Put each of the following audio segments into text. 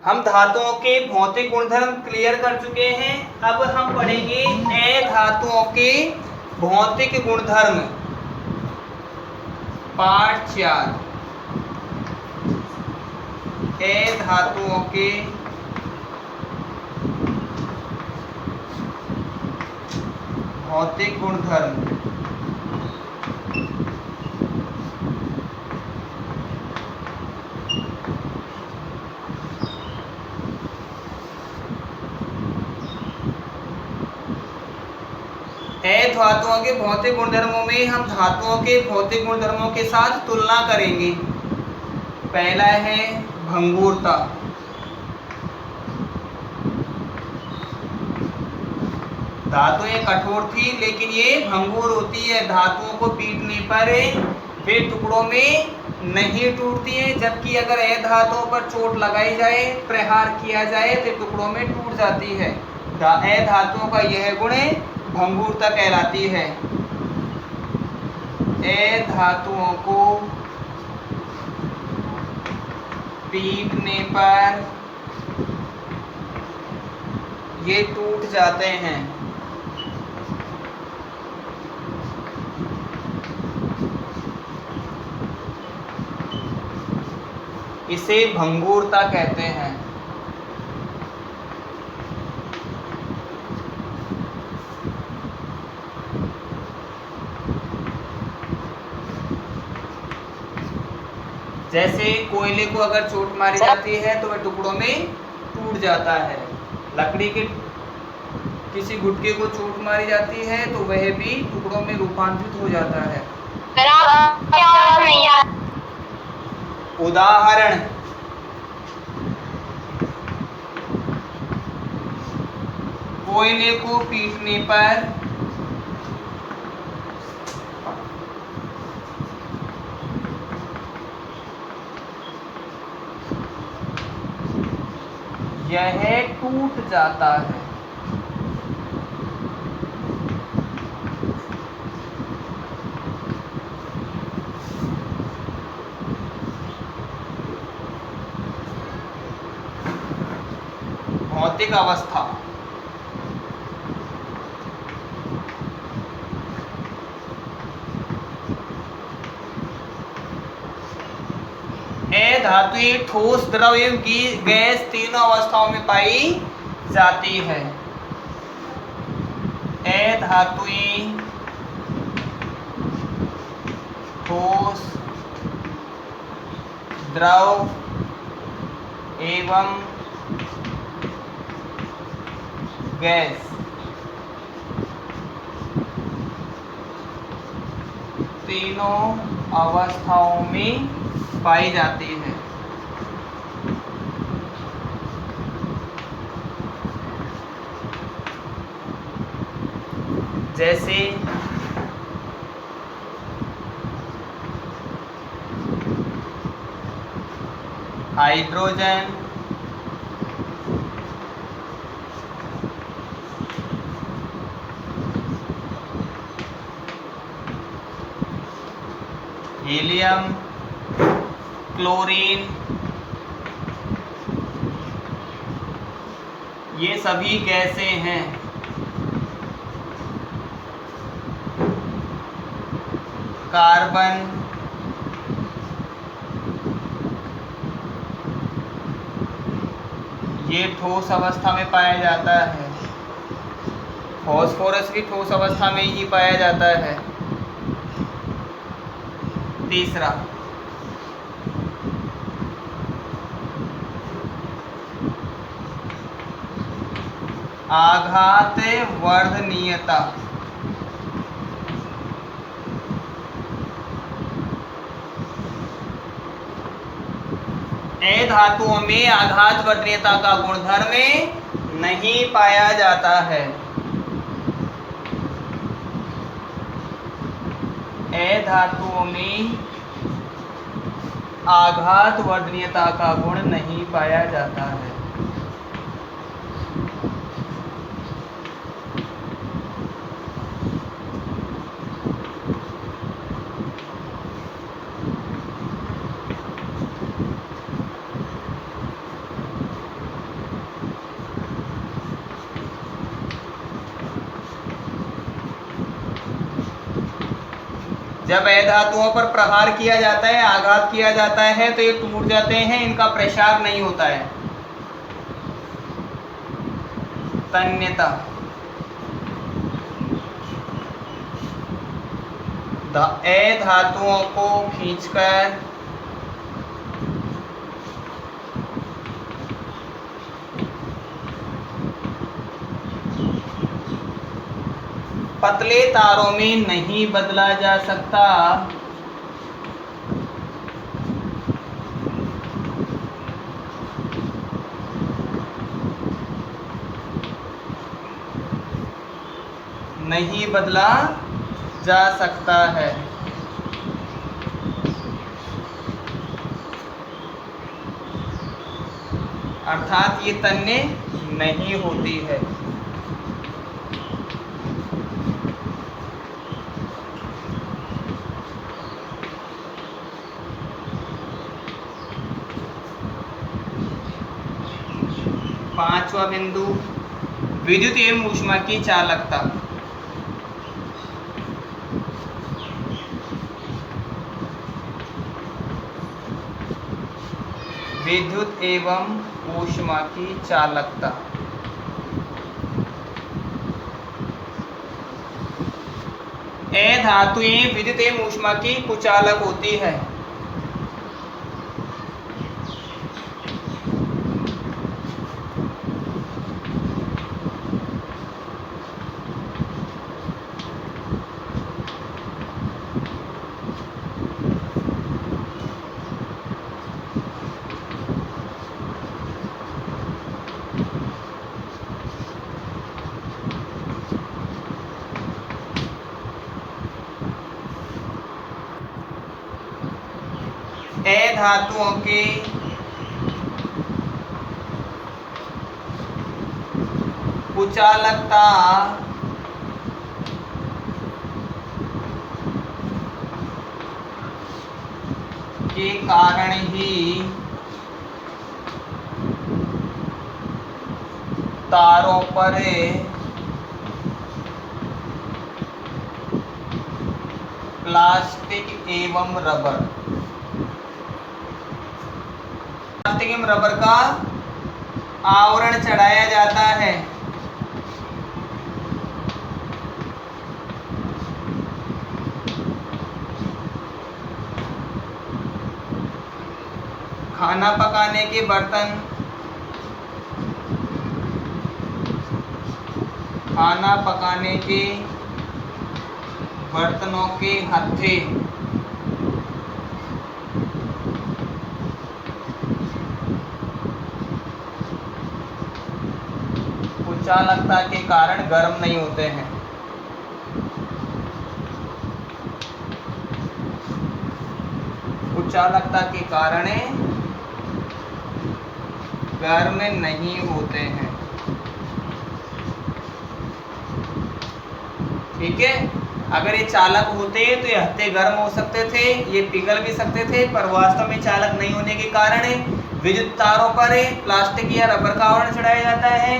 हम धातुओं के भौतिक गुणधर्म क्लियर कर चुके हैं। अब हम पढ़ेंगे अधातुओं के भौतिक गुणधर्म, पार्ट 4। अधातुओं के भौतिक गुणधर्म। धातुओं के भौतिक गुणधर्मों में हम धातुओं के भौतिक गुणधर्मों के साथ तुलना करेंगे। पहला है भंगुरता। धातुएं कठोर थी लेकिन ये भंगुर होती है। धातुओं को पीटने पर वे टुकड़ों में नहीं टूटती हैं, जबकि अगर अधातुओं पर चोट लगाई जाए, प्रहार किया जाए तो टुकड़ों में टूट जाती है। अधातुओं का यह गुण भंगुरता कहलाती है। अधातुओं को पीटने पर ये टूट जाते हैं। इसे भंगुरता कहते हैं। जैसे कोयले को अगर चोट मारी जाती है तो वह टुकड़ों में टूट जाता है। लकड़ी के किसी गुटके को चोट मारी जाती है तो वह भी टुकड़ों में रूपांतरित हो जाता है। उदाहरण, कोयले को पीटने पर यह टूट जाता है। भौतिक अवस्था। धातुएं ठोस, द्रव एवं गैस तीनों अवस्थाओं में पाई जाती है। धातुएं ठोस, द्रव एवं गैस तीनों अवस्थाओं में पाई जाती है। जैसे हाइड्रोजन, हीलियम, क्लोरीन, ये सभी गैसें हैं। कार्बन, ये ठोस अवस्था में पाया जाता है। फास्फोरस भी ठोस अवस्था में ही पाया जाता है। तीसरा, आघात वर्धनीयता। धातुओं में आघात वर्धनीयता का गुणधर्म नहीं पाया जाता है। धातुओं में आघात वर्धनीयता का गुण नहीं पाया जाता है। जब अधातुओं पर प्रहार किया जाता है, आघात किया जाता है तो ये टूट जाते हैं, इनका प्रसार नहीं होता है। तन्यता अधातुओं को खींचकर पतले तारों में नहीं बदला जा सकता। नहीं बदला जा सकता है। अर्थात ये तन्य नहीं होती है। पांचवा बिंदु, विद्युत एवं ऊष्मा की चालकता। विद्युत एवं ऊष्मा की चालकता। अधातुएं विद्युत एवं ऊष्मा की कुचालक होती है। अधातुओं के कुचालकता के कारण ही तारों पर प्लास्टिक एवं रबर का आवरण चढ़ाया जाता है। खाना पकाने के बर्तन, खाना पकाने के बर्तनों के हत्थे कुचालकता के कारण गर्म नहीं होते हैं। कुचालकता के कारण गर्म नहीं होते हैं। ठीक है, अगर ये चालक होते तो ये हत्थे गर्म हो सकते थे, ये पिघल भी सकते थे, पर वास्तव में चालक नहीं होने के कारण विद्युत तारों पर प्लास्टिक या रबर का आवरण चढ़ाया जाता है।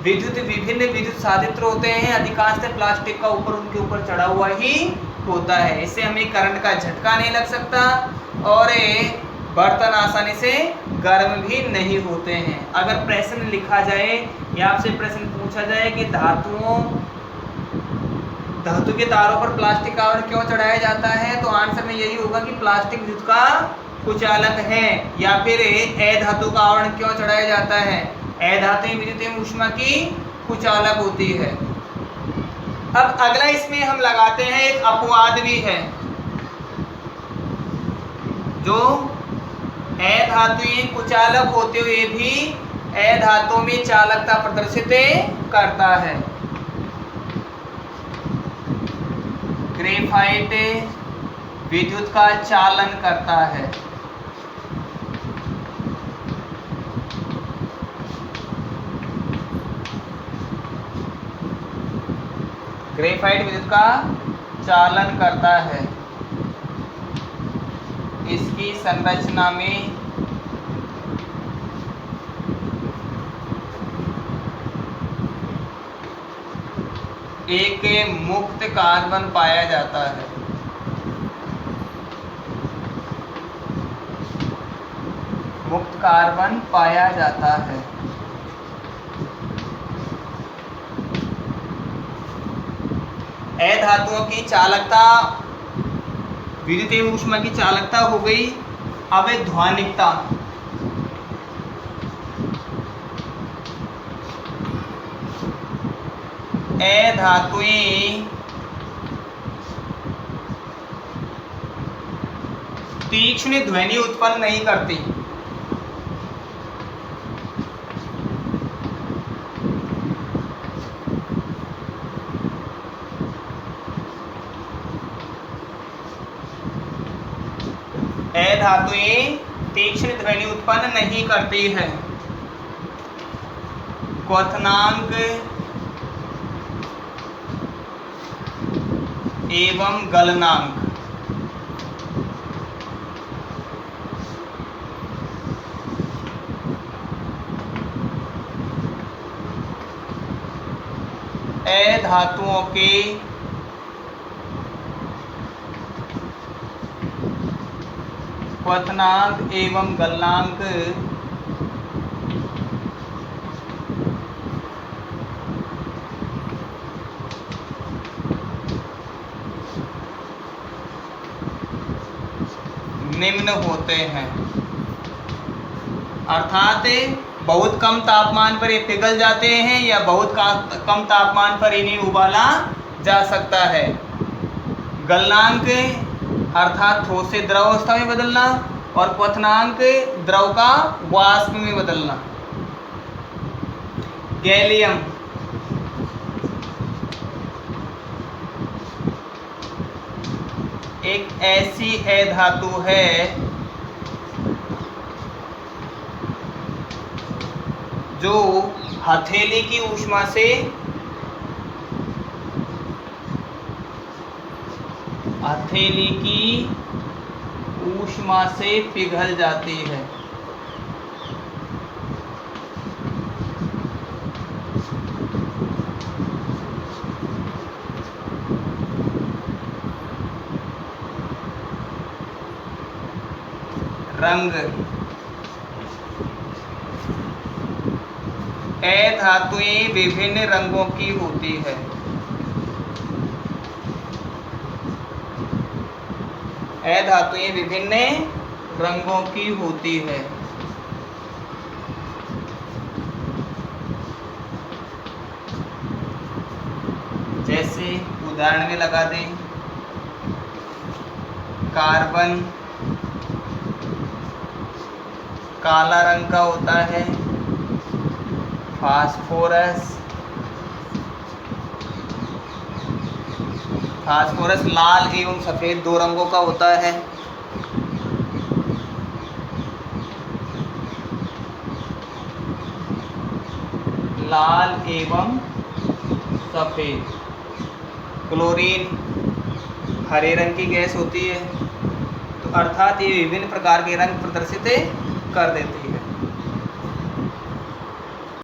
विभिन्न विद्युत साधित्र होते हैं, अधिकांशतः प्लास्टिक का ऊपर उनके ऊपर चढ़ा हुआ ही होता है। इससे हमें करंट का झटका नहीं लग सकता और बर्तन आसानी से गर्म भी नहीं होते हैं। अगर प्रश्न लिखा जाए या आपसे प्रश्न पूछा जाए कि धातु के तारों पर प्लास्टिक का आवरण क्यों चढ़ाया जाता है, तो आंसर में यही होगा कि प्लास्टिक विद्युत का कुचालक है। या फिर अधातु का आवरण क्यों चढ़ाया जाता है, अधातुएं विद्युत एवं ऊष्मा की कुचालक होती है। अब अगला इसमें हम लगाते हैं एक अपवाद भी है, जो अधातुएं कुचालक होते हुए भी अधातुओं में चालकता प्रदर्शित करता है। ग्रेफाइट विद्युत का चालन करता है। ग्रेफाइट विद्युत का चालन करता है। इसकी संरचना में एक मुक्त कार्बन पाया जाता है। कार्बन पाया जाता है। अधातुओं की चालकता, विद्युतीय ऊष्मा की चालकता हो गई। अब ध्वनिकता। अधातुएं तीक्ष्ण ध्वनि उत्पन्न नहीं करती। अधातुएं तीक्ष्ण ध्वनि उत्पन्न नहीं करती है। क्वथनांक एवं गलनांक। अधातुओं के क्वथनांक एवं गलनांक निम्न होते हैं। अर्थात बहुत कम तापमान पर ये पिघल जाते हैं या बहुत कम तापमान पर इन्हें उबाला जा सकता है। गलनांक अर्थात ठोस से द्रव अवस्था में बदलना, और क्वथनांक द्रव का वाष्प में बदलना। गैलियम एक ऐसी अधातु है जो हथेली की ऊष्मा से पिघल जाती है। रंग अधातुएं विभिन्न रंगों की होती है। अधातुएं विभिन्न रंगों की होती है। जैसे उदाहरण में लगा दें, कार्बन काला रंग का होता है, फास्फोरस लाल एवं सफेद दो रंगों का होता है। लाल एवं सफेद। क्लोरीन हरे रंग की गैस होती है। तो अर्थात ये विभिन्न प्रकार के रंग प्रदर्शित कर देती है।